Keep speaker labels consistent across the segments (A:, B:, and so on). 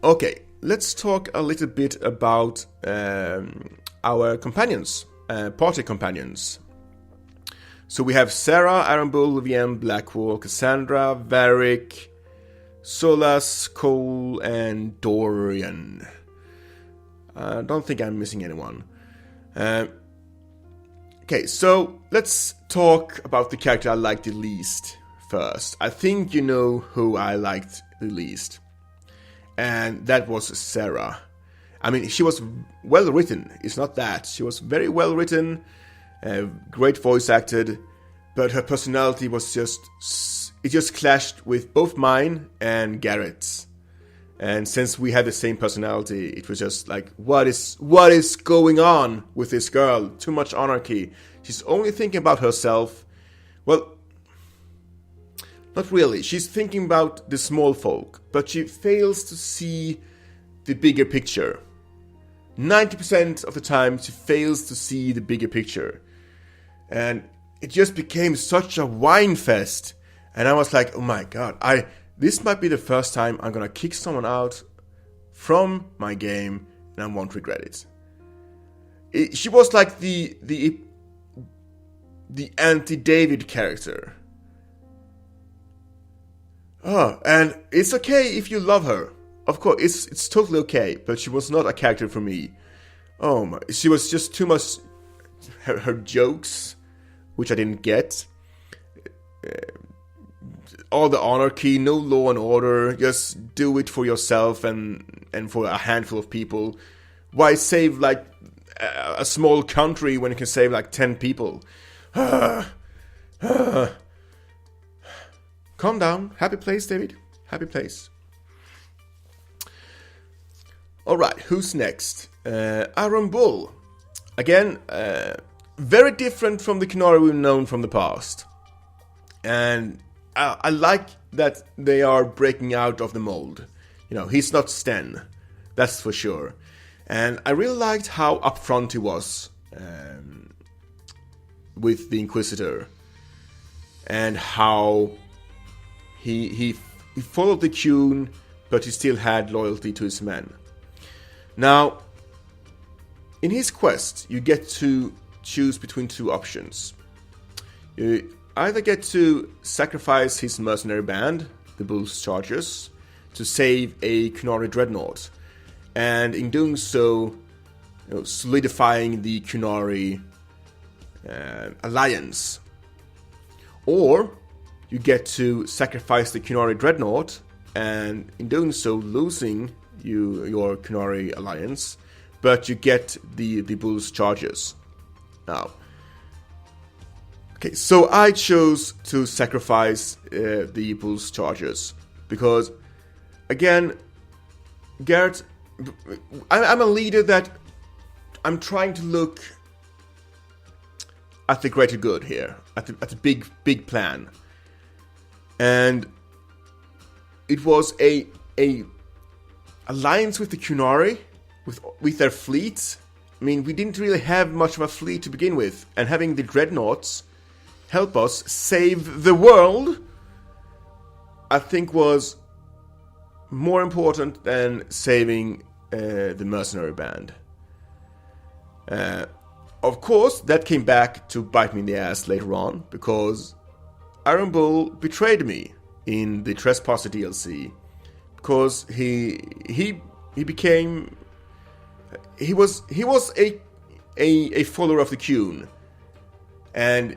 A: Okay, let's talk a little bit about our companions, party companions. So we have Sera, Aaron Bull, Vivienne, Blackwall, Cassandra, Varric, Solas, Cole, and Dorian. I don't think I'm missing anyone. Okay, so let's talk about the character I liked the least first. I think you know who I liked the least. And that was Sera. I mean, she was well written. It's not that. She was very well written, great voice acted, but her personality was it just clashed with both mine and Garrett's. And since we had the same personality, it was just like, what is going on with this girl? Too much anarchy. She's only thinking about herself. Well, not really. She's thinking about the small folk, but she fails to see the bigger picture. 90% of the time, she fails to see the bigger picture. And it just became such a whine fest. And I was like, oh my god, this might be the first time I'm gonna kick someone out from my game, and I won't regret it. She was like the anti-David character. Oh, and it's okay if you love her. Of course, it's totally okay, but she was not a character for me. Oh my, she was just too much. Her jokes, which I didn't get. All the anarchy, no law and order, just do it for yourself and for a handful of people. Why save like a small country when you can save like 10 people? Calm down. Happy place, David. Happy place. Alright, who's next? Aaron Bull. Again, very different from the Qunari we've known from the past. And I like that they are breaking out of the mold. You know, he's not Sten. That's for sure. And I really liked how upfront he was with the Inquisitor. And how he followed the tune, but he still had loyalty to his men. Now, in his quest, you get to choose between two options. You either get to sacrifice his mercenary band, the Bull's Chargers, to save a Qunari dreadnought, and in doing so, solidifying the Qunari alliance. Or you get to sacrifice the Qunari dreadnought, and in doing so, losing your Qunari alliance, but you get the Bull's Chargers. Now, okay, so I chose to sacrifice the Bull's Chargers because, again, Garrett, I'm a leader that I'm trying to look at the greater good here, at the big plan, and it was a alliance with the Qunari, with their fleets. I mean, we didn't really have much of a fleet to begin with, and having the dreadnoughts help us save the world, I think was more important than saving the mercenary band. Of course, that came back to bite me in the ass later on, because Aaron Bull betrayed me in the Trespasser DLC, because he was a follower of the Qun, and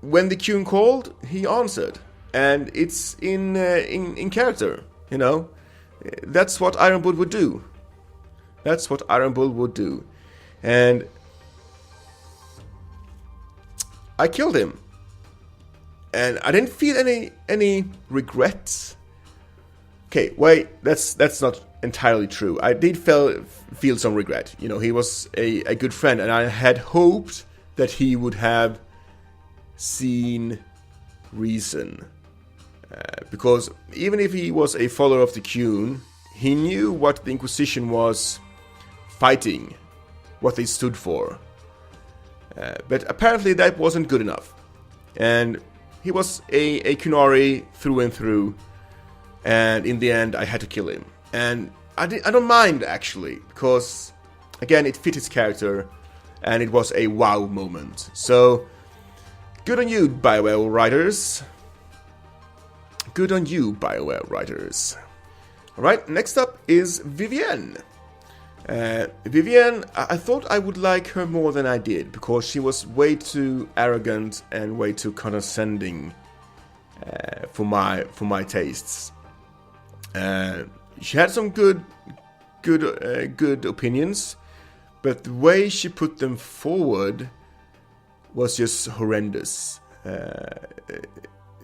A: when the Qun called, he answered, and it's in character, you know. That's what Aaron Bull would do. That's what Aaron Bull would do, and I killed him, and I didn't feel any regrets. Okay, wait, that's not entirely true. I did feel some regret. You know, he was a good friend, and I had hoped that he would have seen reason. Because even if he was a follower of the Qun, he knew what the Inquisition was fighting, what they stood for. But apparently that wasn't good enough. And he was a Qunari through and through. and in the end I had to kill him. And I don't mind, actually, because, again, it fit his character, and it was a wow moment. So, good on you, BioWare writers. Good on you, BioWare writers. Alright, next up is Vivienne. Vivienne, I thought I would like her more than I did, because she was way too arrogant and way too condescending for my tastes. She had some good opinions, but the way she put them forward was just horrendous.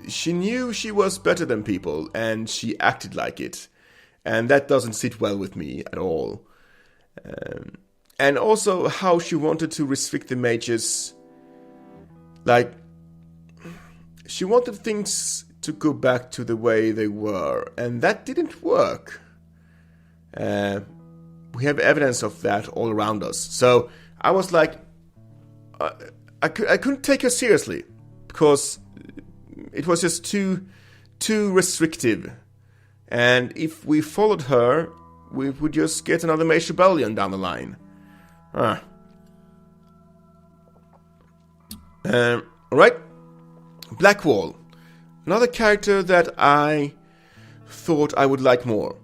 A: She knew she was better than people, and she acted like it, and that doesn't sit well with me at all. And also how she wanted to restrict the mages, like, she wanted things to go back to the way they were, and that didn't work. We have evidence of that all around us. So I was like, I couldn't take her seriously, because it was just too restrictive. And if we followed her, we would just get another Mage Rebellion down the line. Alright, Blackwall. Another character that I thought I would like more.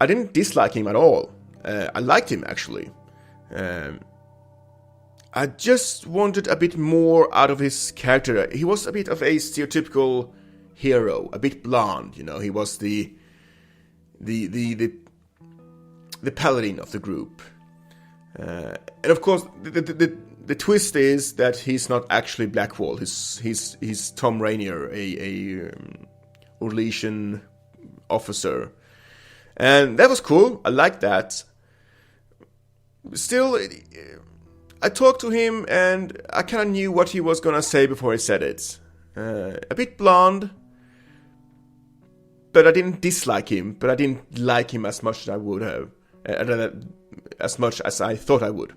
A: I didn't dislike him at all. I liked him, actually. I just wanted a bit more out of his character. He was a bit of a stereotypical hero, a bit blonde, you know. He was the paladin of the group. And of course, the twist is that he's not actually Blackwall. He's Tom Rainier, a Orlesian officer. And that was cool. I liked that. Still, I talked to him and I kind of knew what he was gonna say before he said it. A bit blonde, but I didn't dislike him. But I didn't like him as much as I would have, as much as I thought I would.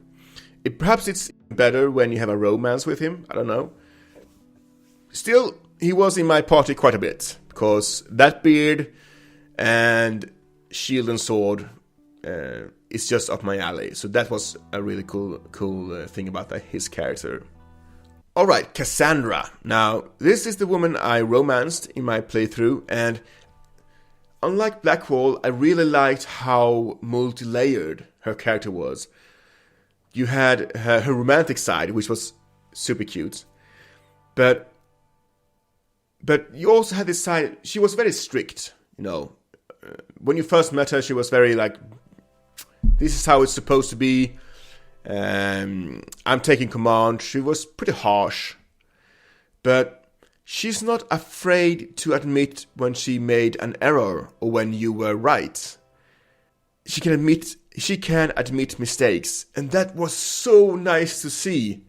A: Perhaps it's better when you have a romance with him. I don't know. Still, he was in my party quite a bit, because that beard and shield and sword is just up my alley. So that was a really cool thing about his character. Alright, Cassandra. Now, this is the woman I romanced in my playthrough, and unlike Blackwall, I really liked how multi-layered her character was. You had her romantic side, which was super cute, but you also had this side. She was very strict, you know. When you first met her, she was very like, this is how it's supposed to be. I'm taking command. She was pretty harsh, but she's not afraid to admit when she made an error or when you were right. She can admit mistakes, and that was so nice to see.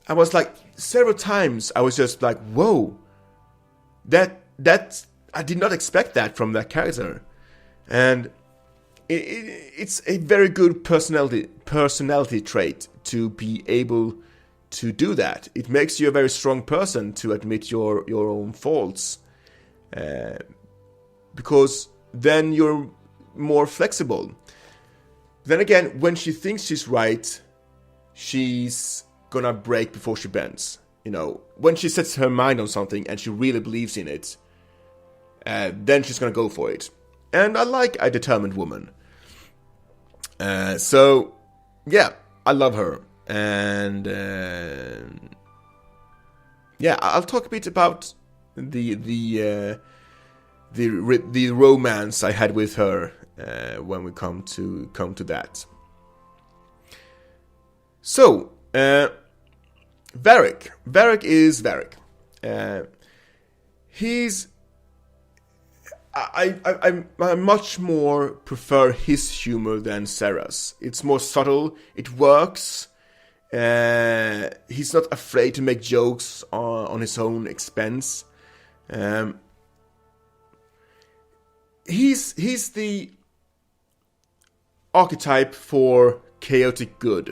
A: I was like, several times I was just like, whoa, that I did not expect that from that character. And it's a very good personality trait to be able to do that. It makes you a very strong person to admit your own faults, because then you're more flexible. Then again, when she thinks she's right, she's gonna break before she bends. You know, when she sets her mind on something and she really believes in it, then she's gonna go for it. And I like a determined woman. So, yeah, I love her. And, yeah, I'll talk a bit about the romance I had with her when we come to that. So, Varric. Varric is Varric. I much more prefer his humor than Sera's. It's more subtle. It works. He's not afraid to make jokes on his own expense. He's the archetype for chaotic good.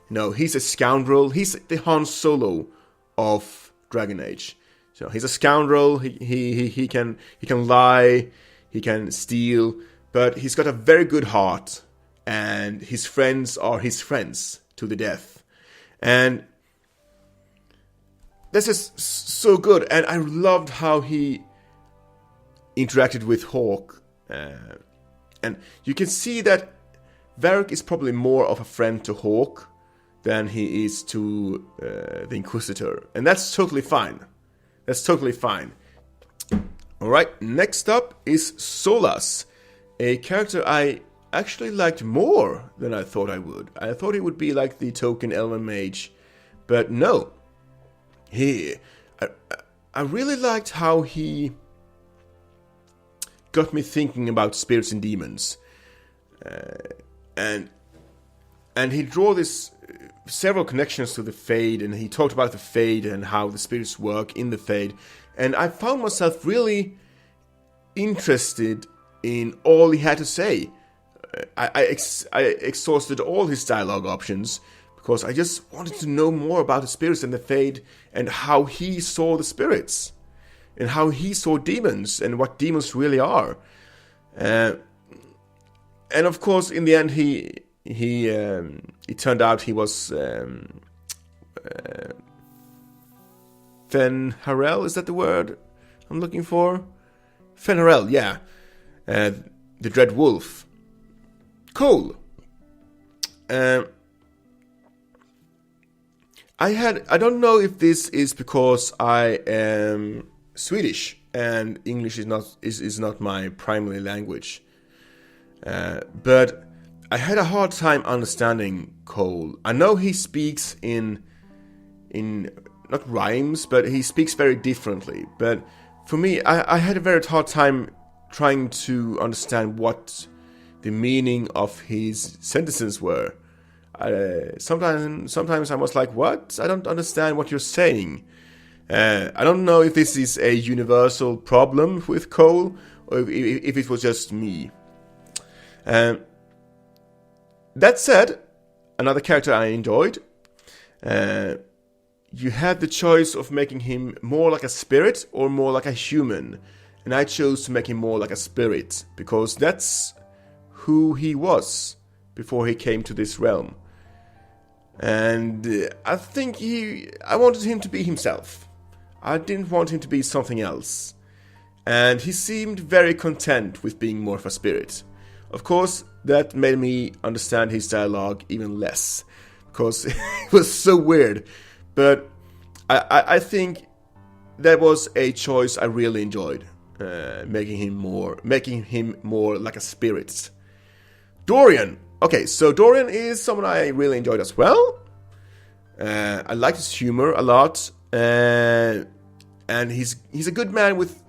A: You know, he's a scoundrel. He's the Han Solo of Dragon Age. So he's a scoundrel. He can lie. he can steal, but he's got a very good heart, and his friends are his friends to the death. And this is so good, and I loved how he interacted with Hawke. And you can see that Varric is probably more of a friend to Hawke than he is to the Inquisitor. And that's totally fine. That's totally fine. Alright, next up is Solas, a character I actually liked more than I thought I would. I thought he would be like the token Elven Mage, but no. I really liked how he got me thinking about spirits and demons. And he drew this several connections to the Fade, and he talked about the Fade and how the spirits work in the Fade. And I found myself really interested in all he had to say. I exhausted all his dialogue options because I just wanted to know more about the spirits and the Fade and how he saw the spirits and how he saw demons and what demons really are. And of course, in the end, it turned out he was Fenharel, is that the word I'm looking for? Fenharel, yeah. The Dread Wolf. Cole. I don't know if this is because I am Swedish and English is not my primary language. But I had a hard time understanding Cole. I know he speaks in not rhymes, but he speaks very differently. But for me, I had a very hard time trying to understand what the meaning of his sentences were. Sometimes I was like, what? I don't understand what you're saying. I don't know if this is a universal problem with Cole, or if it was just me. That said, another character I enjoyed. You had the choice of making him more like a spirit or more like a human. And I chose to make him more like a spirit, because that's who he was before he came to this realm. And I think I wanted him to be himself. I didn't want him to be something else. And he seemed very content with being more of a spirit. Of course, that made me understand his dialogue even less, because it was so weird. But I think that was a choice I really enjoyed, making him more like a spirit. Dorian. Okay, so Dorian is someone I really enjoyed as well. I liked his humor a lot, and he's a good man with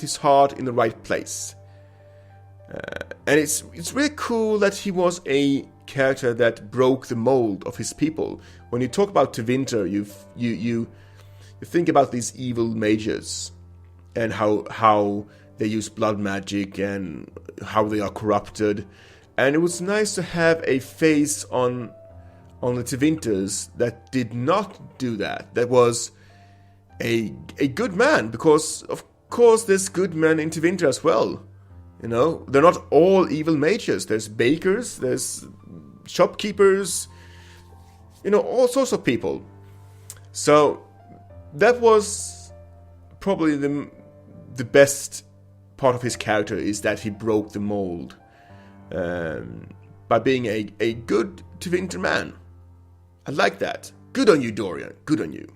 A: his heart in the right place. And it's really cool that he was a character that broke the mold of his people. When you talk about Tevinter, you think about these evil mages and how they use blood magic and how they are corrupted. And it was nice to have a face on the Tevinters that did not do that. That was a good man, because of course there's good men in Tevinter as well. You know, they're not all evil mages. There's bakers, there's shopkeepers, you know, all sorts of people. So that was probably the best part of his character, is that he broke the mold by being a good Tevinter man. I like that. Good on you, Dorian. Good on you.